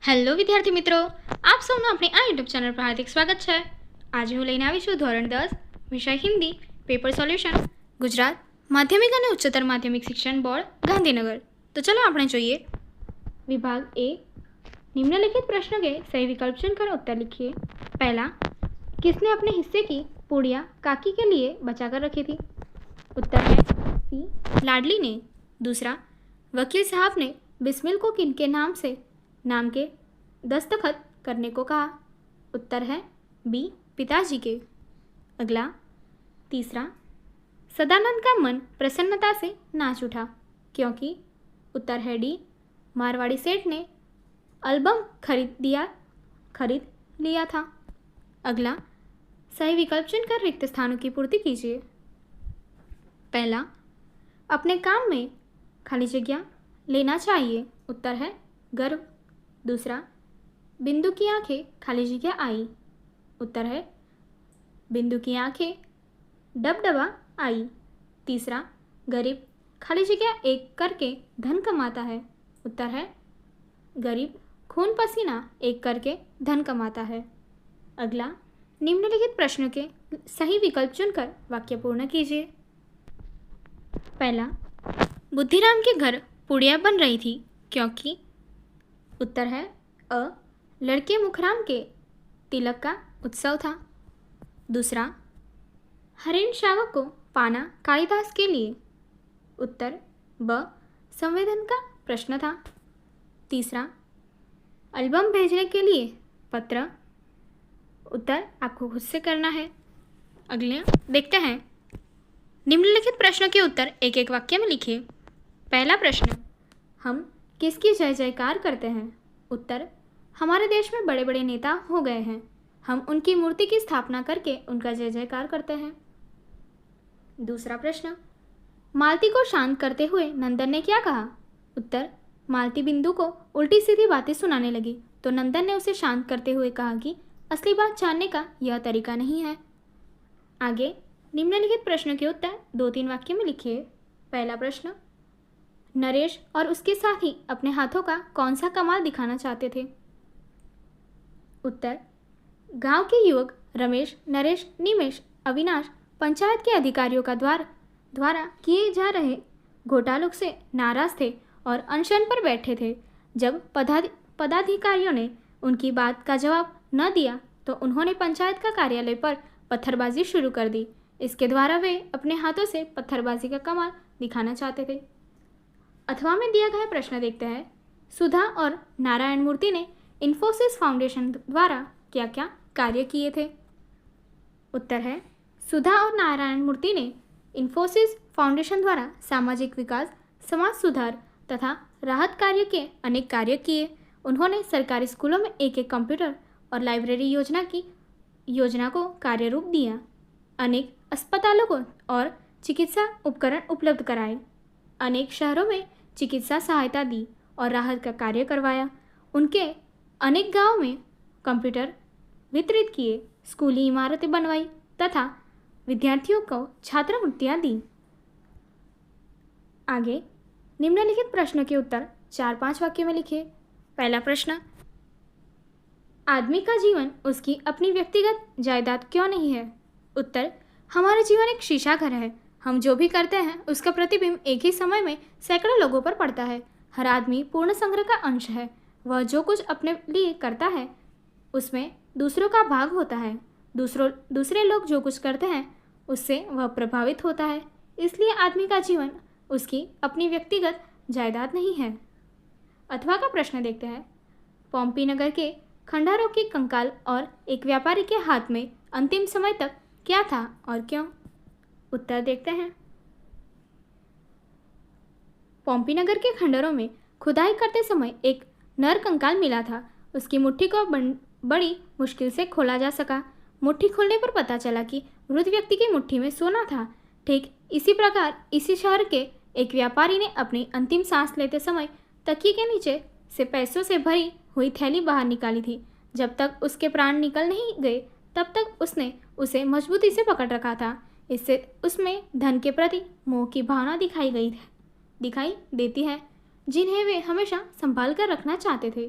Hello વિદ્યાર્થી મિત્રો, આપ સૌનું આપણી આ યુટ્યુબ ચેનલ પર હાર્દિક સ્વાગત છે। આજે હું લઈને આવી છું ધોરણ 10 વિષય હિન્દી પેપર સોલ્યુશન ગુજરાત માધ્યમિક અને ઉચ્ચતર માધ્યમિક શિક્ષણ બોર્ડ ગાંધીનગર। तो चलो આપણે જોઈએ। विभाग ए, निम्नलिखित प्रश्नों के सही विकल्प चुनकर उत्तर लिखिए। पहला, किसने अपने हिस्से की पूड़ियाँ काकी के लिए बचाकर रखी थी? उत्तर है सी, लाडली ने। दूसरा, वकील साहब ने बिस्मिल को किनके नाम के दस्तखत करने को कहा? उत्तर है बी, पिताजी के। अगला, तीसरा, सदानंद का मन प्रसन्नता से नाच उठा क्योंकि? उत्तर है डी, मारवाड़ी सेठ ने एल्बम खरीद लिया था। अगला, सही विकल्प चुनकर रिक्त स्थानों की पूर्ति कीजिए। पहला, अपने काम में खाली जगह लेना चाहिए। उत्तर है गर्व। दूसरा, बिंदु की आंखें खाली जगह आई। उत्तर है बिंदु की आंखें डबडबा आई। तीसरा, गरीब खाली जगह एक करके धन कमाता है। उत्तर है गरीब खून पसीना एक करके धन कमाता है। अगला, निम्नलिखित प्रश्नों के सही विकल्प चुनकर वाक्य पूर्ण कीजिए। पहला, बुद्धिराम के घर पूड़ियाँ बन रही थी क्योंकि? उत्तर है अ, लड़के मुखराम के तिलक का उत्सव था। दूसरा, हरेन शावक को पाना कालिदास के लिए। उत्तर ब, संवेदन का प्रश्न था। तीसरा, एल्बम भेजने के लिए पत्र। उत्तर आपको खुद से करना है। अगले देखते हैं। निम्नलिखित प्रश्नों के उत्तर एक एक वाक्य में लिखिए। पहला प्रश्न, हम किसकी जय जयकार करते हैं? उत्तर, हमारे देश में बड़े बड़े नेता हो गए हैं, हम उनकी मूर्ति की स्थापना करके उनका जय जयकार करते हैं। दूसरा प्रश्न, मालती को शांत करते हुए नंदन ने क्या कहा? उत्तर, मालती बिंदु को उल्टी सीधी बातें सुनाने लगी तो नंदन ने उसे शांत करते हुए कहा कि असली बात जानने का यह तरीका नहीं है। आगे निम्नलिखित प्रश्नों के उत्तर 2-3 वाक्य में लिखिए। पहला प्रश्न, नरेश और उसके साथी अपने हाथों का कौन सा कमाल दिखाना चाहते थे? उत्तर, गांव के युवक रमेश, नरेश, निमेश, अविनाश पंचायत के अधिकारियों का द्वारा किए जा रहे घोटालों से नाराज थे और अनशन पर बैठे थे। जब पदाधिकारियों ने उनकी बात का जवाब न दिया तो उन्होंने पंचायत का कार्यालय पर पत्थरबाजी शुरू कर दी। इसके द्वारा वे अपने हाथों से पत्थरबाजी का कमाल दिखाना चाहते थे। अथवा में दिया गया प्रश्न देखते हैं। सुधा और नारायण मूर्ति ने इन्फोसिस फाउंडेशन द्वारा क्या क्या कार्य किए थे? उत्तर है सुधा और नारायण मूर्ति ने इन्फोसिस फाउंडेशन द्वारा सामाजिक विकास, समाज सुधार तथा राहत कार्य के अनेक कार्य किए। उन्होंने सरकारी स्कूलों में एक कंप्यूटर और लाइब्रेरी योजना को कार्य रूप दिया। अनेक अस्पतालों को और चिकित्सा उपकरण उपलब्ध कराए। अनेक शहरों में चिकित्सा सहायता दी और राहत का कार्य करवाया। उनके अनेक गांवों में कंप्यूटर वितरित किए, स्कूली इमारतें बनवाई तथा विद्यार्थियों को छात्रवृत्तियां दी। आगे निम्नलिखित प्रश्नों के उत्तर 4-5 वाक्य में लिखिए। पहला प्रश्न, आदमी का जीवन उसकी अपनी व्यक्तिगत जायदाद क्यों नहीं है? उत्तर, हमारा जीवन एक शीशा घर है, हम जो भी करते हैं उसका प्रतिबिंब एक ही समय में सैकड़ों लोगों पर पड़ता है। हर आदमी पूर्ण संग्रह का अंश है। वह जो कुछ अपने लिए करता है उसमें दूसरों का भाग होता है। दूसरे लोग जो कुछ करते हैं उससे वह प्रभावित होता है। इसलिए आदमी का जीवन उसकी अपनी व्यक्तिगत जायदाद नहीं है। अथवा का प्रश्न देखते हैं। पोम्पी नगर के खंडारों की कंकाल और एक व्यापारी के हाथ में अंतिम समय तक क्या था और क्यों? उत्तर देखते हैं। पोम्पी नगर के खंडरों में खुदाई करते समय एक नर कंकाल मिला था। उसकी मुट्ठी को बड़ी मुश्किल से खोला जा सका। मुट्ठी खोलने पर पता चला कि वृद्ध व्यक्ति की मुट्ठी में सोना था। ठीक इसी प्रकार इसी शहर के एक व्यापारी ने अपनी अंतिम सांस लेते समय तकिए के नीचे से पैसों से भरी हुई थैली बाहर निकाली थी। जब तक उसके प्राण निकल नहीं गए तब तक उसने उसे मजबूती से पकड़ रखा था। इससे उसमें धन के प्रति मोह की भावना दिखाई देती है जिन्हें वे हमेशा संभाल कर रखना चाहते थे।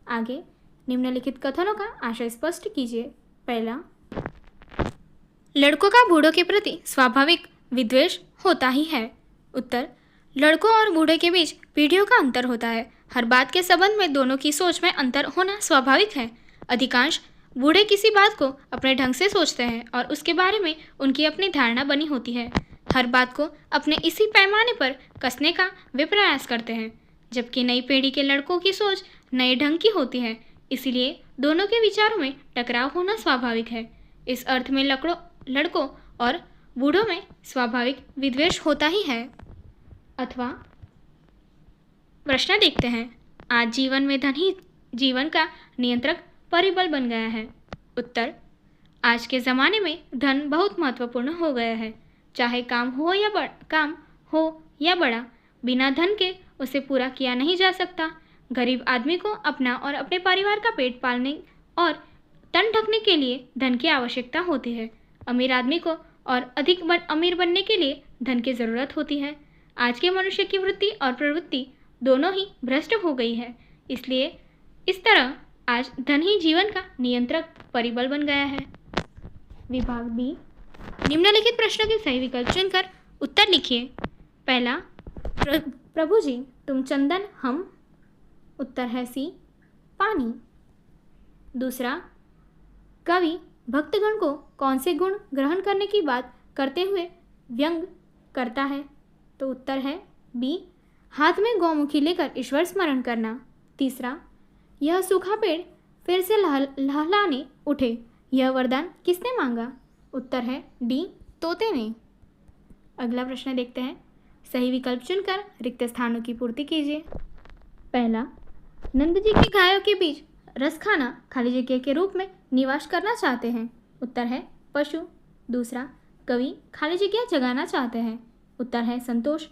आगे निम्नलिखित कथनों का आशय स्पष्ट कीजिए। पहला, लड़कों का बूढ़ों के प्रति स्वाभाविक विद्वेष होता ही है। उत्तर, लड़कों और बूढ़े के बीच पीढ़ियों का अंतर होता है। हर बात के संबंध में दोनों की सोच में अंतर होना स्वाभाविक है। अधिकांश बूढ़े किसी बात को अपने ढंग से सोचते हैं और उसके बारे में उनकी अपनी धारणा बनी होती है। हर बात को अपने इसी पैमाने पर कसने का वे प्रयास करते हैं, जबकि नई पीढ़ी के लड़कों की सोच नए ढंग की होती है। इसलिए दोनों के विचारों में टकराव होना स्वाभाविक है। इस अर्थ में लड़कों और बूढ़ों में स्वाभाविक विद्वेष होता ही है। अथवा प्रश्न देखते हैं, आज जीवन में धन ही जीवन का नियंत्रक परिबल बन गया है। उत्तर, आज के ज़माने में धन बहुत महत्वपूर्ण हो गया है। चाहे काम हो या बड़ा, बिना धन के उसे पूरा किया नहीं जा सकता। गरीब आदमी को अपना और अपने परिवार का पेट पालने और तन ढकने के लिए धन की आवश्यकता होती है। अमीर आदमी को और अधिक अमीर बनने के लिए धन की ज़रूरत होती है। आज के मनुष्य की वृत्ति और प्रवृत्ति दोनों ही भ्रष्ट हो गई है। इसलिए इस तरह आज धन ही जीवन का नियंत्रक परिबल बन गया है। विभाग बी, निम्नलिखित प्रश्नों के सही विकल्प चुनकर उत्तर लिखिए। पहला, प्रभु जी तुम चंदन, हम। उत्तर है सी, पानी। दूसरा, कवि भक्तगण को कौन से गुण ग्रहण करने की बात करते हुए व्यंग करता है? तो उत्तर है बी, हाथ में गौमुखी लेकर ईश्वर स्मरण करना। तीसरा, यह सूखा पेड़ फिर से लहलाने उठे, यह वरदान किसने मांगा? उत्तर है डी, तोते ने। अगला प्रश्न देखते हैं, सही विकल्प चुनकर रिक्त स्थानों की पूर्ति कीजिए। पहला, नंद जी की गायों के बीच रस खाना खाली जगह के रूप में निवास करना चाहते हैं। उत्तर है पशु। दूसरा, कवि खाली जगह जगाना चाहते हैं। उत्तर है संतोष।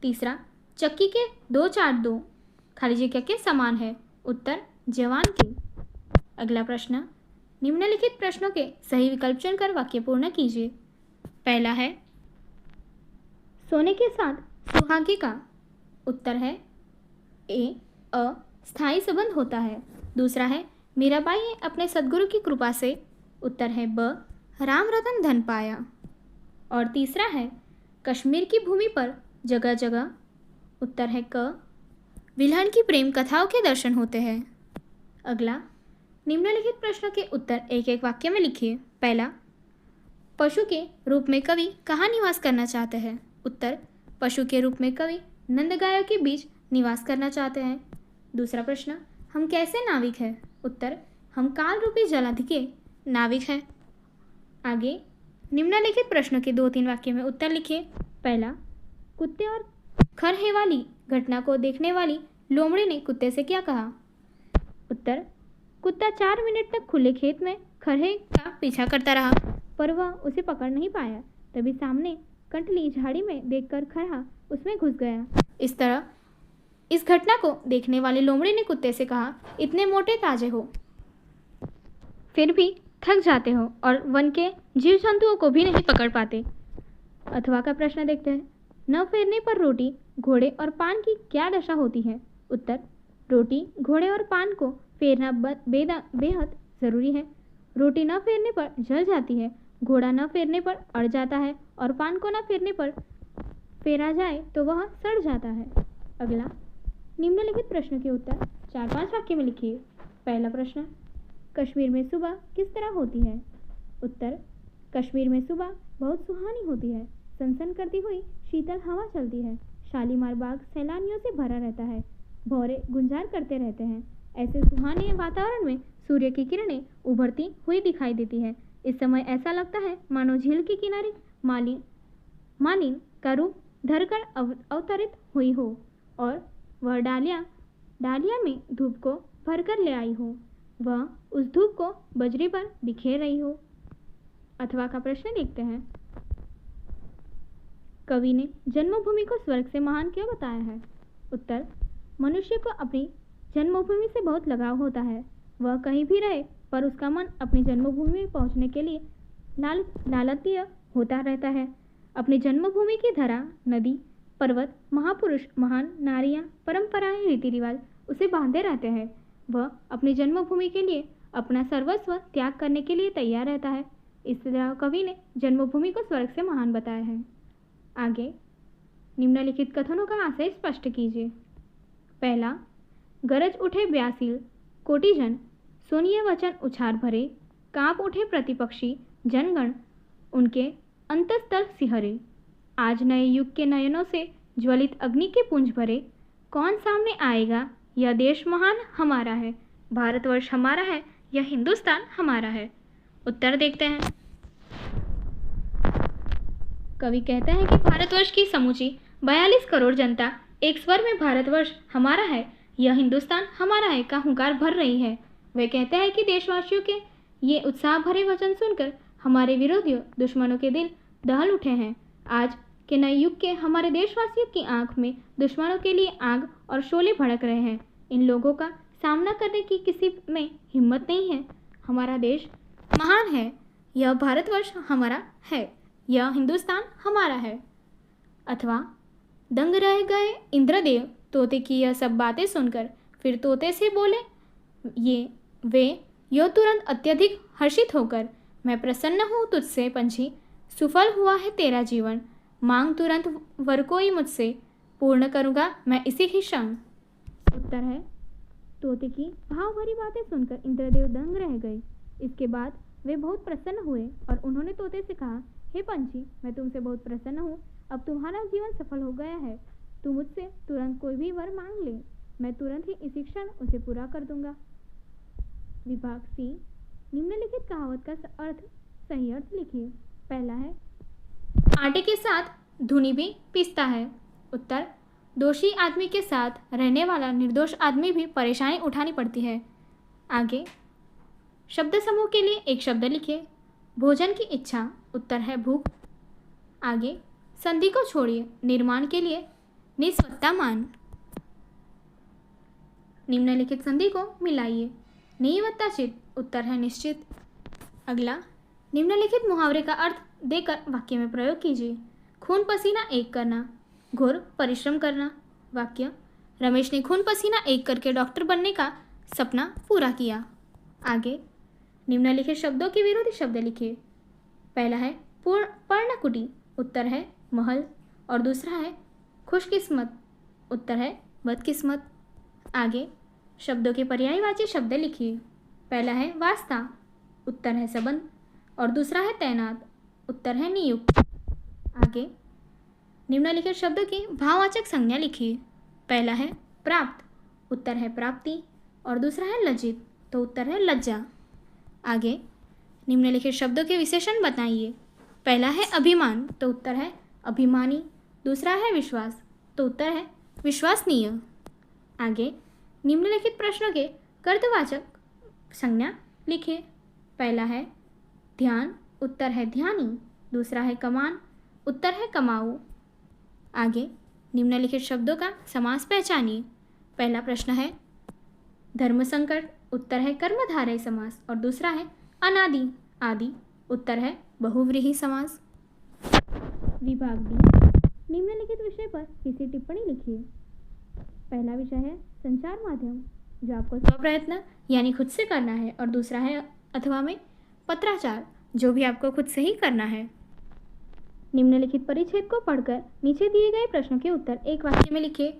तीसरा, चक्की के 2-4-2 खाली जगह के समान है। उत्तर जवान की। अगला प्रश्न, निम्नलिखित प्रश्नों के सही विकल्प चुनकर वाक्य पूर्ण कीजिए। पहला है, सोने के साथ सुहागे का। उत्तर है ए, अस्थायी संबंध होता है। दूसरा है, मीराबाई ने अपने सद्गुरु की कृपा से। उत्तर है ब, राम रतन धन पाया। और तीसरा है, कश्मीर की भूमि पर जगह जगह। उत्तर है क, विलहन की प्रेम कथाओं के दर्शन होते हैं। अगला, निम्नलिखित प्रश्नों के उत्तर एक एक वाक्य में लिखिए। पहला, पशु के रूप में कवि कहाँ निवास करना चाहते हैं? उत्तर, पशु के रूप में कवि नंद गायों के बीच निवास करना चाहते हैं। दूसरा प्रश्न, हम कैसे नाविक हैं? उत्तर, हम काल रूपी जलाधि के नाविक हैं। आगे निम्नलिखित प्रश्नों के 2-3 वाक्य में उत्तर लिखिए। पहला, कुत्ते और खरहे वाली घटना को देखने वाली लोमड़ी ने कुत्ते से क्या कहा? उत्तर, कुत्ता 4 मिनट तक खुले खेत में खरहे का पीछा करता रहा, पर वह उसे पकड़ नहीं पाया। तभी सामने कंटली झाड़ी में देखकर खरहा उसमें घुस गया। इस तरह इस घटना को देखने वाली लोमड़ी ने कुत्ते से कहा, इतने मोटे ताजे हो, फिर भी थक जाते हो और वन के जीव जंतुओं को भी नहीं पकड़ पाते। अथवा का प्रश्न देखते हैं, न फेरने पर रोटी, घोड़े और पान की क्या दशा होती है? उत्तर, रोटी, घोड़े और पान को फेरना बेहद ज़रूरी है। रोटी न फेरने पर जल जाती है, घोड़ा न फेरने पर अड़ जाता है और पान को न फेरने पर फेरा जाए तो वह सड़ जाता है। अगला, निम्नलिखित प्रश्न के उत्तर 4-5 वाक्य में लिखिए। पहला प्रश्न, कश्मीर में सुबह किस तरह होती है? उत्तर, कश्मीर में सुबह बहुत सुहानी होती है। सनसन करती हुई शीतल हवा चलती है। शालीमार बाग सैलानियों से भरा रहता है। भौरे गुंजार करते रहते हैं। ऐसे सुहाने वातावरण में सूर्य की किरणें उभरती हुई दिखाई देती है। इस समय ऐसा लगता है मानो झील के किनारे मालिन का रूप धरकर अवतरित हुई हो और वह डालिया में धूप को भरकर ले आई हो। वह उस धूप को बजरी पर बिखेर रही हो। अथवा का प्रश्न देखते हैं, कवि ने जन्मभूमि को स्वर्ग से महान क्यों बताया है? उत्तर, मनुष्य को अपनी जन्मभूमि से बहुत लगाव होता है। वह कहीं भी रहे पर उसका मन अपनी जन्मभूमि में पहुंचने के लिए लालतीय होता रहता है। अपनी जन्मभूमि की धरा, नदी, पर्वत, महापुरुष, महान नारियां, परंपराएं, रीति रिवाज उसे बांधे रहते हैं। वह अपनी जन्मभूमि के लिए अपना सर्वस्व त्याग करने के लिए तैयार रहता है। इस तरह कवि ने जन्मभूमि को स्वर्ग से महान बताया है। आगे निम्नलिखित कथनों का आशय स्पष्ट कीजिए। पहला, गरज उठे व्यासील कोटिजन, सुनिए वचन उछार भरे, कांप उठे प्रतिपक्षी जनगण, उनके अंतस्थल सिहरे। आज नए युग के नयनों से ज्वलित अग्नि के पुंज भरे, कौन सामने आएगा? यह देश महान हमारा है, भारतवर्ष हमारा है, यह हिंदुस्तान हमारा है। उत्तर देखते हैं। कवि कहते हैं कि भारतवर्ष की समूची 42 करोड़ जनता एक स्वर में भारतवर्ष हमारा है, यह हिंदुस्तान हमारा है का हुंकार भर रही है। वे कहते हैं कि देशवासियों के ये उत्साह भरे वचन सुनकर हमारे विरोधियों दुश्मनों के दिल दहल उठे हैं। आज के नए युग के हमारे देशवासियों की आंख में दुश्मनों के लिए आग और शोले भड़क रहे हैं। इन लोगों का सामना करने की किसी में हिम्मत नहीं है। हमारा देश महान है, यह भारतवर्ष हमारा है, यह हिंदुस्तान हमारा है। अथवा दंग रह गए इंद्रदेव तोते की यह सब बातें सुनकर, फिर तोते से बोले यो तुरंत अत्यधिक हर्षित होकर, मैं प्रसन्न हूँ तुझसे पंछी, सुफल हुआ है तेरा जीवन, मांग तुरंत वर कोई मुझसे, पूर्ण करूँगा मैं इसी ही क्षण। उत्तर है, तोते की भाव भरी बातें सुनकर इंद्रदेव दंग रह गए। इसके बाद वे बहुत प्रसन्न हुए और उन्होंने तोते से कहा, हे पंछी, मैं तुमसे बहुत प्रसन्न हूँ, अब तुम्हारा जीवन सफल हो गया है, तू मुझसे तुरंत कोई भी वर मांग ले, मैं तुरंत ही इसी क्षण उसे पूरा कर दूंगा। विभाग सी, निम्नलिखित कहावत का सही अर्थ लिखिए। पहला है, आटे के साथ धुनी भी पीसता है। उत्तर, दोषी आदमी के साथ रहने वाला निर्दोष आदमी भी परेशानी उठानी पड़ती है। आगे शब्द समूह के लिए एक शब्द लिखिए। भोजन की इच्छा, उत्तर है भूख। आगे संधि को छोड़िए, निर्माण के लिए निस्वत्ता मान। निम्नलिखित संधि को मिलाइए। निवत्ता चित, उत्तर है निश्चित। अगला, निम्नलिखित मुहावरे का अर्थ देकर वाक्य में प्रयोग कीजिए। खून पसीना एक करना, घोर परिश्रम करना। वाक्य, रमेश ने खून पसीना एक करके डॉक्टर बनने का सपना पूरा किया। आगे निम्नलिखित शब्दों के विरोधी शब्द लिखिए। पहला है पर्णकुटी, उत्तर है महल, और दूसरा है खुशकिस्मत, उत्तर है बदकिस्मत। आगे शब्दों के पर्यायवाची शब्द लिखिए। पहला है वास्ता, उत्तर है संबंध, और दूसरा है तैनात, उत्तर है नियुक्त। आगे निम्नलिखित शब्दों की भाववाचक संज्ञा लिखिए। पहला है प्राप्त, उत्तर है प्राप्ति, और दूसरा है लज्जित, तो उत्तर है लज्जा। आगे निम्नलिखित शब्दों के विशेषण बताइए। पहला है अभिमान, तो उत्तर है अभिमानी, दूसरा है विश्वास, तो उत्तर है विश्वसनीय। आगे निम्नलिखित प्रश्नों के कर्तवाचक संज्ञा लिखिए। पहला है ध्यान, उत्तर है ध्यानी, दूसरा है कमान, उत्तर है कमाऊ। आगे निम्नलिखित शब्दों का समास पहचानिए। पहला प्रश्न है धर्म संकट, उत्तर है कर्मधारय समास, और दूसरा है अनादि आदि, उत्तर है बहुव्रीहि समास। विभाग डी, निम्नलिखित विषय पर किसी टिप्पणी लिखिए। पहला विषय है संचार माध्यम, जो आपको स्वप्रयत्न यानी खुद से करना है, और दूसरा है अथवा में पत्राचार, जो भी आपको खुद से ही करना है। निम्नलिखित परिच्छेद को पढ़कर नीचे दिए गए प्रश्नों के उत्तर एक वाक्य में लिखिए।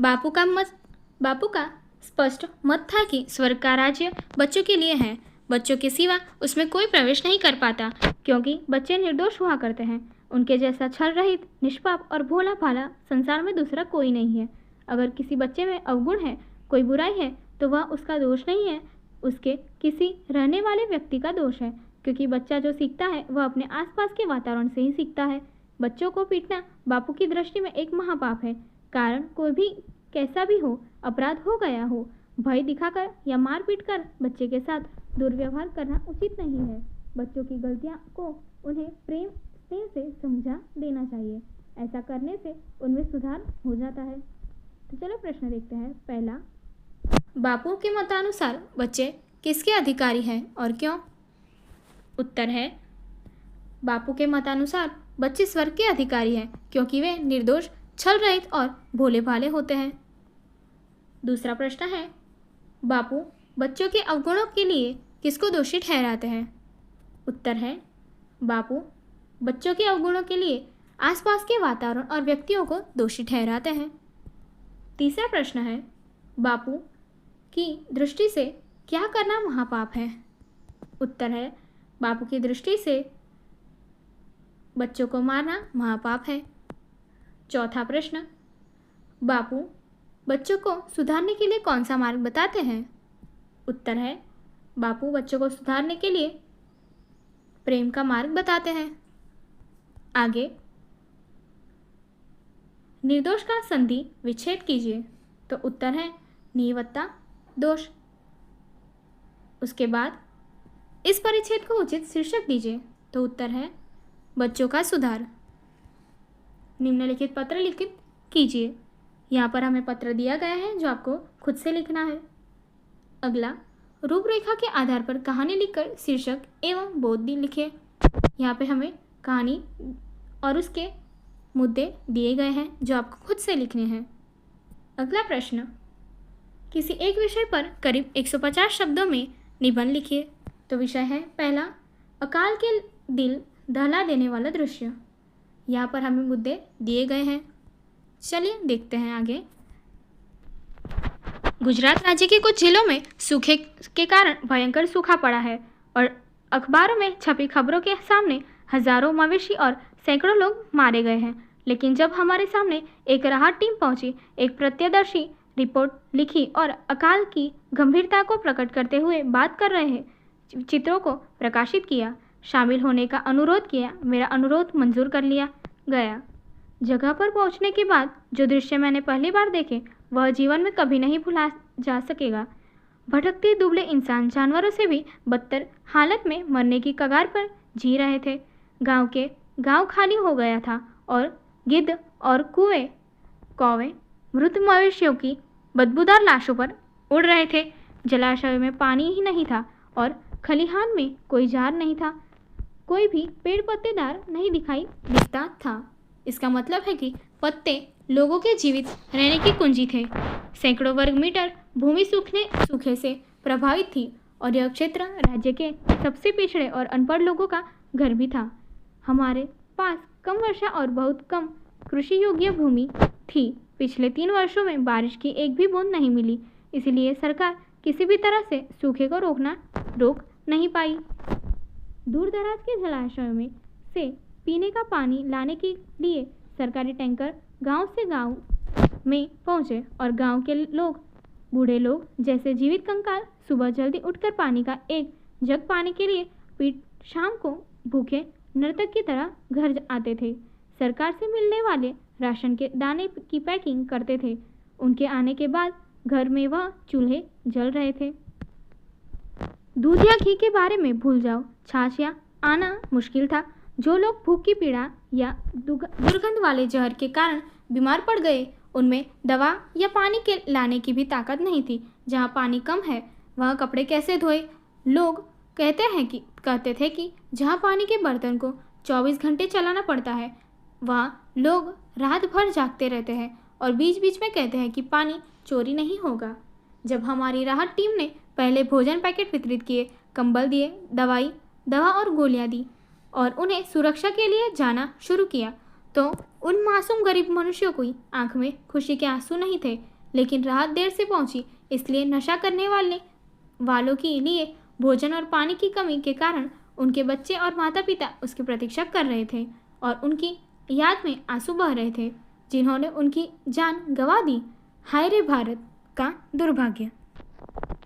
बापू का स्पष्ट मत था कि स्वर्ग का राज्य बच्चों के लिए है, बच्चों के सिवा उसमें कोई प्रवेश नहीं कर पाता, क्योंकि बच्चे निर्दोष हुआ करते हैं। उनके जैसा छल रहित, निष्पाप और भोला भाला संसार में दूसरा कोई नहीं है। अगर किसी बच्चे में अवगुण है, कोई बुराई है, तो वह उसका दोष नहीं है, उसके किसी रहने वाले व्यक्ति का दोष है, क्योंकि बच्चा जो सीखता है वह अपने आसपास के वातावरण से ही सीखता है। बच्चों को पीटना बापू की दृष्टि में एक महापाप है। कारण कोई भी कैसा भी हो, अपराध हो गया हो, भय दिखाकर या मार पीट कर बच्चे के साथ दुर्व्यवहार करना उचित नहीं है। बच्चों की गलतियां को उन्हें प्रेम स्नेह से समझा देना चाहिए। ऐसा करने से उनमें सुधार हो जाता है। तो चलो प्रश्न देखते हैं। पहला, बापू के मतानुसार बच्चे किसके अधिकारी हैं और क्यों? उत्तर है बापू के मतानुसार बच्चे स्वर्ग के अधिकारी हैं, क्योंकि वे निर्दोष, छल रहित और भोले भाले होते हैं। दूसरा प्रश्न है, बापू बच्चों के अवगुणों के लिए किसको दोषी ठहराते हैं? उत्तर है बापू बच्चों के अवगुणों के लिए आसपास के वातावरण और व्यक्तियों को दोषी ठहराते हैं। तीसरा प्रश्न है, बापू की दृष्टि से क्या करना महापाप है? उत्तर है बापू की दृष्टि से बच्चों को मारना महापाप है। चौथा प्रश्न, बापू बच्चों को सुधारने के लिए कौन सा मार्ग बताते हैं? उत्तर है बापू बच्चों को सुधारने के लिए प्रेम का मार्ग बताते हैं। आगे, निर्दोष का संधि विच्छेद कीजिए। तो उत्तर है निवत्ता दोष। उसके बाद इस परिच्छेद को उचित शीर्षक दीजिए। तो उत्तर है बच्चों का सुधार। निम्नलिखित पत्र लिखित कीजिए। यहाँ पर हमें पत्र दिया गया है जो आपको खुद से लिखना है। अगला, रूपरेखा के आधार पर कहानी लिखकर शीर्षक एवं बोध लिखिए। यहाँ पे हमें कहानी और उसके मुद्दे दिए गए हैं जो आपको खुद से लिखने हैं। अगला प्रश्न, किसी एक विषय पर करीब 150 शब्दों में निबंध लिखिए। तो विषय है पहला, अकाल के दिल दहला देने वाला दृश्य। यहाँ पर हमें मुद्दे दिए गए हैं। चलिए देखते हैं आगे। गुजरात राज्य के कुछ जिलों में सूखे के कारण भयंकर सूखा पड़ा है और अखबारों में छपी खबरों के सामने हजारों मवेशी और सैकड़ों लोग मारे गए हैं। लेकिन जब हमारे सामने एक राहत टीम पहुंची, एक प्रत्यक्षदर्शी रिपोर्ट लिखी और अकाल की गंभीरता को प्रकट करते हुए बात कर रहे चित्रों को प्रकाशित किया, शामिल होने का अनुरोध किया, मेरा अनुरोध मंजूर कर लिया गया। जगह पर पहुंचने के बाद जो दृश्य मैंने पहली बार देखे वह जीवन में कभी नहीं भुला जा सकेगा। भटकते दुबले इंसान जानवरों से भी बदतर हालत में मरने की कगार पर जी रहे थे। गांव खाली हो गया था और गिद्ध और कौवे मृत मवेशियों की बदबूदार लाशों पर उड़ रहे थे। जलाशय में पानी ही नहीं था और खलिहान में कोई जार नहीं था। कोई भी पेड़ पत्तेदार नहीं दिखाई दिखता था। इसका मतलब है कि पत्ते लोगों के जीवित रहने की कुंजी थे। सैकड़ों वर्ग मीटर भूमि सूखे से प्रभावित थी और यह क्षेत्र राज्य के सबसे पिछड़े और अनपढ़ लोगों का घर भी था। हमारे पास कम वर्षा और बहुत कम कृषि योग्य भूमि थी। पिछले 3 वर्षों में बारिश की एक भी बूंद नहीं मिली, इसलिए सरकार किसी भी तरह से सूखे को रोक नहीं पाई। दूर दराज के जलाशयों में से पीने का पानी लाने के लिए सरकारी टैंकर गांव से गांव में पहुंचे और गांव के लोग, बूढ़े लोग जैसे जीवित कंकाल सुबह जल्दी उठकर पानी का एक जग पाने के लिए पीट शाम को भूखे नर्तक की तरह घर आते थे। सरकार से मिलने वाले राशन के दाने की पैकिंग करते थे। उनके आने के बाद घर में वह चूल्हे जल रहे थे। दूध या घी के बारे में भूल जाओ, छाछ या आना मुश्किल था। जो लोग भूख की पीड़ा या दुर्गंध वाले जहर के कारण बीमार पड़ गए, उनमें दवा या पानी के लाने की भी ताकत नहीं थी। जहाँ पानी कम है वहाँ कपड़े कैसे धोए? लोग कहते थे कि जहाँ पानी के बर्तन को 24 घंटे चलाना पड़ता है, वहाँ लोग रात भर जागते रहते हैं और बीच बीच में कहते हैं कि पानी चोरी नहीं होगा। जब हमारी राहत टीम ने पहले भोजन पैकेट वितरित किए, कंबल दिए, दवा और गोलियां दी और उन्हें सुरक्षा के लिए जाना शुरू किया, तो उन मासूम गरीब मनुष्यों की आंख में खुशी के आंसू नहीं थे। लेकिन राहत देर से पहुंची, इसलिए नशा करने वालों के लिए भोजन और पानी की कमी के कारण उनके बच्चे और माता पिता उसकी प्रतीक्षा कर रहे थे और उनकी याद में आंसू बह रहे थे, जिन्होंने उनकी जान गंवा दी। हाय रे भारत का दुर्भाग्य।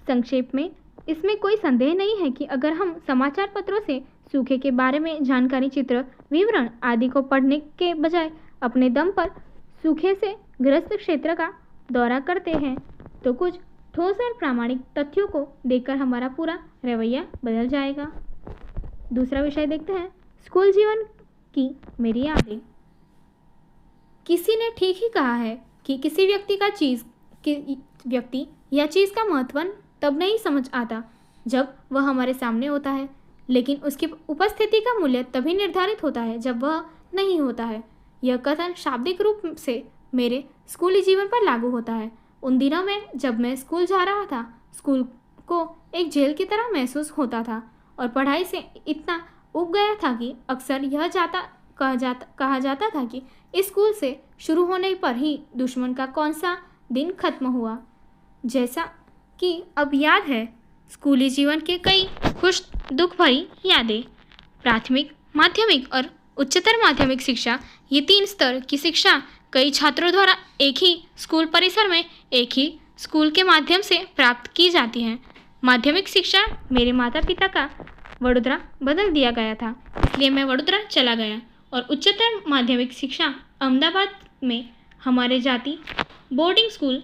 संक्षेप में, इसमें कोई संदेह नहीं है कि अगर हम समाचार पत्रों से सूखे के बारे में जानकारी, चित्र, विवरण आदि को पढ़ने के बजाय अपने दम पर सूखे से ग्रस्त क्षेत्र का दौरा करते हैं, तो कुछ ठोस और प्रामाणिक तथ्यों को देखकर हमारा पूरा रवैया बदल जाएगा। दूसरा विषय देखते हैं, स्कूल जीवन की मेरी यादें। किसी ने ठीक ही कहा है कि किसी व्यक्ति या चीज़ का महत्व तब नहीं समझ आता जब वह हमारे सामने होता है, लेकिन उसकी उपस्थिति का मूल्य तभी निर्धारित होता है जब वह नहीं होता है। यह कथन शाब्दिक रूप से मेरे स्कूली जीवन पर लागू होता है। उन दिनों में जब मैं स्कूल जा रहा था, स्कूल को एक जेल की तरह महसूस होता था और पढ़ाई से इतना उब गया था कि अक्सर कहा जाता था कि इस स्कूल से शुरू होने पर ही दुश्मन का कौन सा दिन खत्म हुआ। जैसा कि अब याद है, स्कूली जीवन के कई खुश दुख भरी यादें। प्राथमिक, माध्यमिक और उच्चतर माध्यमिक शिक्षा, ये 3 स्तर की शिक्षा कई छात्रों द्वारा एक ही स्कूल परिसर में एक ही स्कूल के माध्यम से प्राप्त की जाती है। माध्यमिक शिक्षा मेरे माता पिता का वडोदरा बदल दिया गया था, इसलिए मैं वडोदरा चला गया और उच्चतर माध्यमिक शिक्षा अहमदाबाद में हमारे जाति boarding school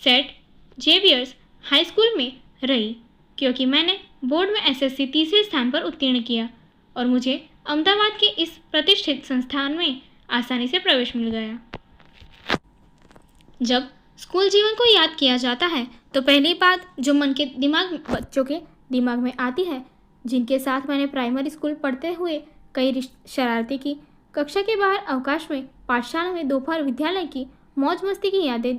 set Xavier's high school में रही, क्योंकि मैंने बोर्ड में एसएससी तीसरे स्थान पर उत्तीर्ण किया और मुझे अहमदाबाद के इस प्रतिष्ठित संस्थान में आसानी से प्रवेश मिल गया। जब स्कूल जीवन को याद किया जाता है तो पहली बात जो बच्चों के दिमाग में आती है, जिनके साथ मैंने प्राइमरी स्कूल पढ़ते हुए कई शरारती की, कक्षा के बाहर अवकाश में, पाठशाला में, दोपहर विद्यालय की मौज मस्ती की यादें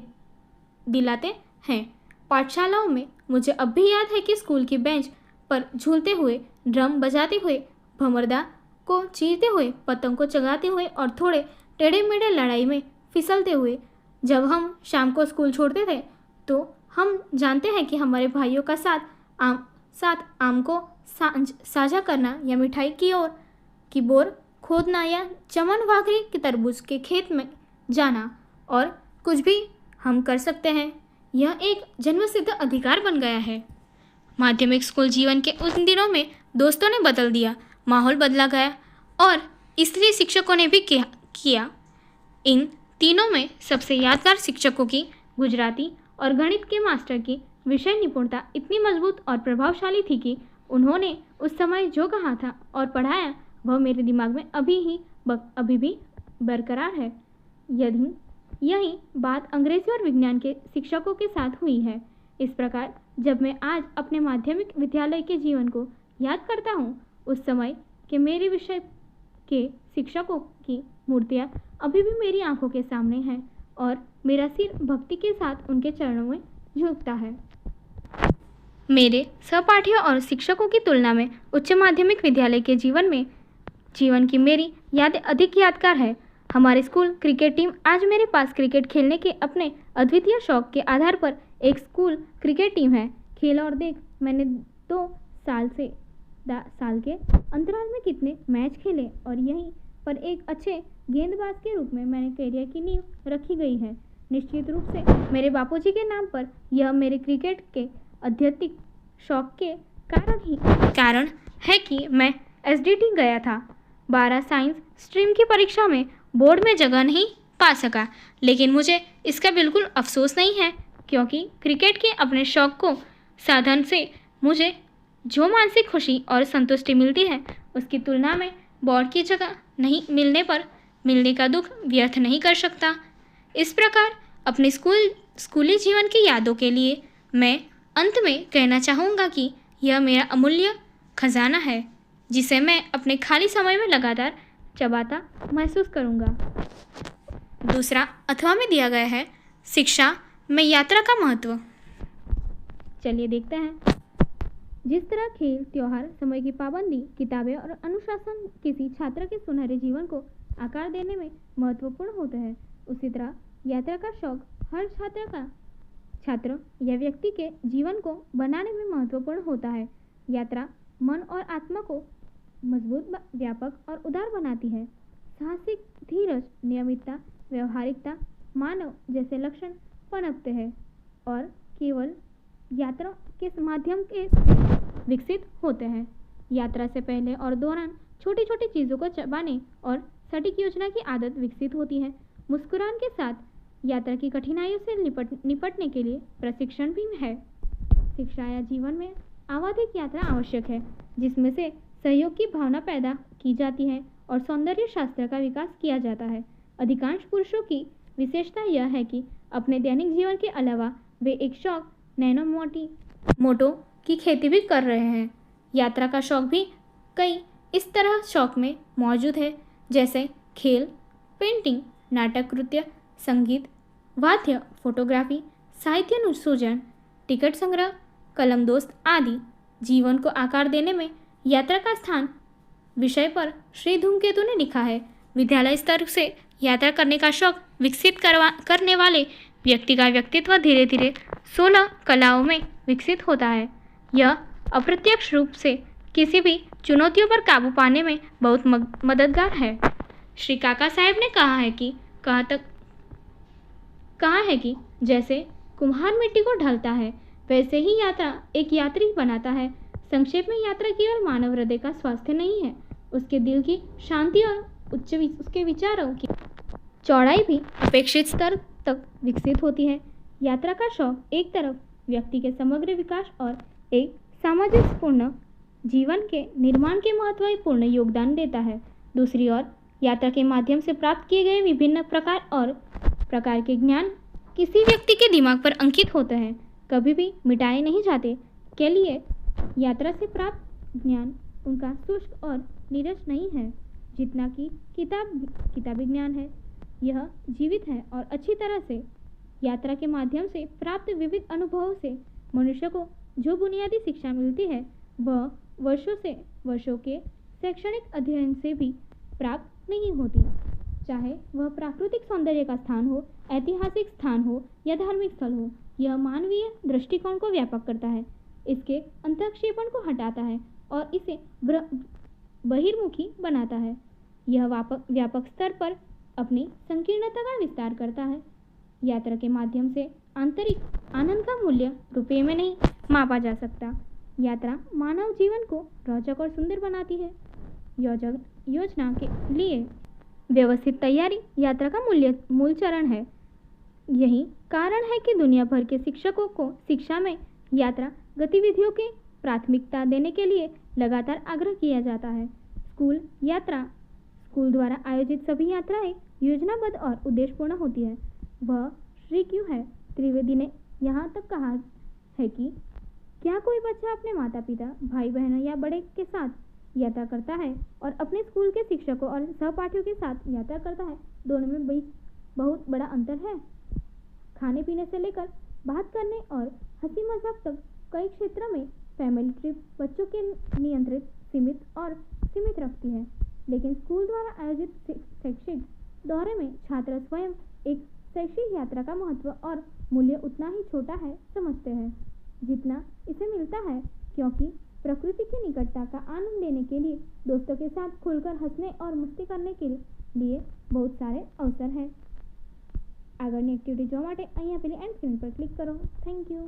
दिलाते हैं। पाठशालाओं में मुझे अब भी याद है कि स्कूल की बेंच पर झूलते हुए, ड्रम बजाते हुए, भमरदा को चीरते हुए, पतंग को चगाते हुए और थोड़े टेढ़े मेढ़े लड़ाई में फिसलते हुए जब हम शाम को स्कूल छोड़ते थे तो हम जानते हैं कि हमारे भाइयों का साथ आम को साझा करना या मिठाई की बोर खोदना या चमन वाघरी के तरबूज के खेत में जाना और कुछ भी हम कर सकते हैं। यह एक जन्मसिद्ध अधिकार बन गया है। माध्यमिक स्कूल जीवन के उन दिनों में दोस्तों ने बदल दिया, माहौल बदला गया और इसलिए शिक्षकों ने भी किया। इन तीनों में सबसे यादगार शिक्षकों की गुजराती और गणित के मास्टर की विषय निपुणता इतनी मजबूत और प्रभावशाली थी कि उन्होंने उस समय जो कहा था और पढ़ाया वह मेरे दिमाग में अभी भी बरकरार है। यही बात अंग्रेजी और विज्ञान के शिक्षकों के साथ हुई है। इस प्रकार जब मैं आज अपने माध्यमिक विद्यालय के जीवन को याद करता हूँ, उस समय के मेरे विषय के शिक्षकों की मूर्तियाँ अभी भी मेरी आंखों के सामने हैं और मेरा सिर भक्ति के साथ उनके चरणों में झुकता है। मेरे सहपाठियों और शिक्षकों की तुलना में उच्च माध्यमिक विद्यालय के जीवन की मेरी यादें अधिक यादगार है। हमारे स्कूल क्रिकेट टीम आज मेरे पास क्रिकेट खेलने के अपने अद्वितीय शौक के आधार पर एक स्कूल क्रिकेट टीम है। खेल और देख, मैंने 2 साल के अंतराल में कितने मैच खेले और यहीं पर एक अच्छे गेंदबाज के रूप में मैंने करियर की नींव रखी गई है। निश्चित रूप से मेरे बापूजी के नाम पर यह मेरे क्रिकेट के आध्यात्मिक शौक के कारण है कि मैं एसडीटी गया था। 12 साइंस स्ट्रीम की परीक्षा में बोर्ड में जगह नहीं पा सका, लेकिन मुझे इसका बिल्कुल अफसोस नहीं है, क्योंकि क्रिकेट के अपने शौक को साधन से मुझे जो मानसिक खुशी और संतुष्टि मिलती है उसकी तुलना में बोर्ड की जगह नहीं मिलने का दुख व्यर्थ नहीं कर सकता। इस प्रकार अपने स्कूली जीवन की यादों के लिए मैं अंत में कहना चाहूँगा कि यह मेरा अमूल्य खजाना है, जिसे मैं अपने खाली समय में लगातार चबाता महसूस करूँगा। दूसरा अथवा में दिया गया है शिक्षा में यात्रा का महत्व। चलिए देखते हैं। जिस तरह खेल, त्योहार, समय की पाबंदी, किताबें और अनुशासन किसी छात्र के सुनहरे जीवन को आकार देने में महत्वपूर्ण होते हैं, उसी तरह यात्रा का शौक हर छात्र या व्यक्ति के जीवन को बनाने में महत्वपूर्ण होता है। यात्रा मन और आत्मा को मजबूत, व्यापक और उदार बनाती है। साहसिक, धीरज, नियमितता, व्यवहारिकता, मानव जैसे लक्षण पनपते हैं और केवल यात्रा के माध्यम के विकसित होते हैं। यात्रा से पहले और दौरान छोटी छोटी चीज़ों को चबाने और सटीक योजना की आदत विकसित होती है। मुस्कुराहट के साथ यात्रा की कठिनाइयों से निपटने के लिए प्रशिक्षण भी है। शिक्षा या जीवन में आवधिक यात्रा आवश्यक है, जिसमें से सहयोग की भावना पैदा की जाती है और सौंदर्य शास्त्र का विकास किया जाता है। अधिकांश पुरुषों की विशेषता यह है कि अपने दैनिक जीवन के अलावा वे एक शौक मोटो की खेती भी कर रहे हैं। यात्रा का शौक भी कई इस तरह शौक में मौजूद है, जैसे खेल, पेंटिंग, नाटक कृत्य, संगीत, वाद्य, फोटोग्राफी, साहित्य अनुसृजन, टिकट संग्रह, कलम दोस्त आदि। जीवन को आकार देने में यात्रा का स्थान विषय पर श्री धूमकेतु ने लिखा है। विद्यालय स्तर से यात्रा करने का शौक विकसित करने वाले व्यक्ति का व्यक्तित्व धीरे धीरे 16 कलाओं में विकसित होता है। यह अप्रत्यक्ष रूप से किसी भी चुनौतियों पर काबू पाने में बहुत मददगार है। श्री काका साहेब ने कहा है कि जैसे कुम्हार मिट्टी को ढालता है, वैसे ही यात्रा एक यात्री बनाता है। संक्षेप में, यात्रा केवल मानव हृदय का स्वास्थ्य नहीं है, उसके दिल की शांति और उसके विचारों की चौड़ाई भी अपेक्षित स्तर तक विकसित होती है। यात्रा का शौक एक तरफ व्यक्ति के समग्र विकास और एक सामंजस्यपूर्ण जीवन के निर्माण के महत्वपूर्ण योगदान देता है। दूसरी ओर, यात्रा के माध्यम से प्राप्त किए गए विभिन्न प्रकार के ज्ञान किसी व्यक्ति के दिमाग पर अंकित होते हैं, कभी भी मिटाए नहीं जाते। के लिए यात्रा से प्राप्त ज्ञान उनका शुष्क और नीरस नहीं है जितना कि किताबी ज्ञान है। यह जीवित है और अच्छी तरह से यात्रा के माध्यम से प्राप्त विविध अनुभवों से मनुष्य को जो बुनियादी शिक्षा मिलती है, वह वर्षों के शैक्षणिक अध्ययन से भी प्राप्त नहीं होती। चाहे वह प्राकृतिक सौंदर्य का स्थान हो, ऐतिहासिक स्थान हो या धार्मिक स्थल हो, यह मानवीय दृष्टिकोण को व्यापक करता है, इसके अंतःक्षेपण को हटाता है और इसे बहिर्मुखी बनाता है। यह व्यापक स्तर पर अपनी संकीर्णता का विस्तार करता है। यात्रा के माध्यम से आंतरिक आनंद का मूल्य रुपये में नहीं मापा जा सकता। यात्रा मानव जीवन को रोचक और सुंदर बनाती है। योजना के लिए व्यवस्थित तैयारी यात्रा का मूल चरण है। यही कारण है कि दुनिया भर के शिक्षकों को शिक्षा में यात्रा गतिविधियों के प्राथमिकता देने के लिए लगातार आग्रह किया जाता है। स्कूल द्वारा आयोजित सभी यात्राएं योजनाबद्ध और उद्देश्यपूर्ण होती है। वह श्री क्यों है त्रिवेदी ने यहाँ तक कहा है कि क्या कोई बच्चा अपने माता पिता, भाई बहनों या बड़े के साथ यात्रा करता है और अपने स्कूल के शिक्षकों और सहपाठियों के साथ यात्रा करता है, दोनों में बहुत बड़ा अंतर है। खाने पीने से लेकर बात करने और हंसी मजाक तक कई क्षेत्रों में फैमिली ट्रिप बच्चों के नियंत्रित सीमित रखती है, लेकिन स्कूल द्वारा आयोजित शैक्षिक दौरे में छात्र स्वयं एक शैक्षिक यात्रा का महत्व और मूल्य उतना ही छोटा है समझते हैं जितना इसे मिलता है, क्योंकि प्रकृति की निकटता का आनंद लेने के लिए दोस्तों के साथ खुलकर हंसने और मस्ती करने के लिए बहुत सारे अवसर हैं। આગળની એક્ટિવિટી જોવા માટે અહીંયા પેલી એન્ડ સ્ક્રીન પર ક્લિક કરો. Thank you.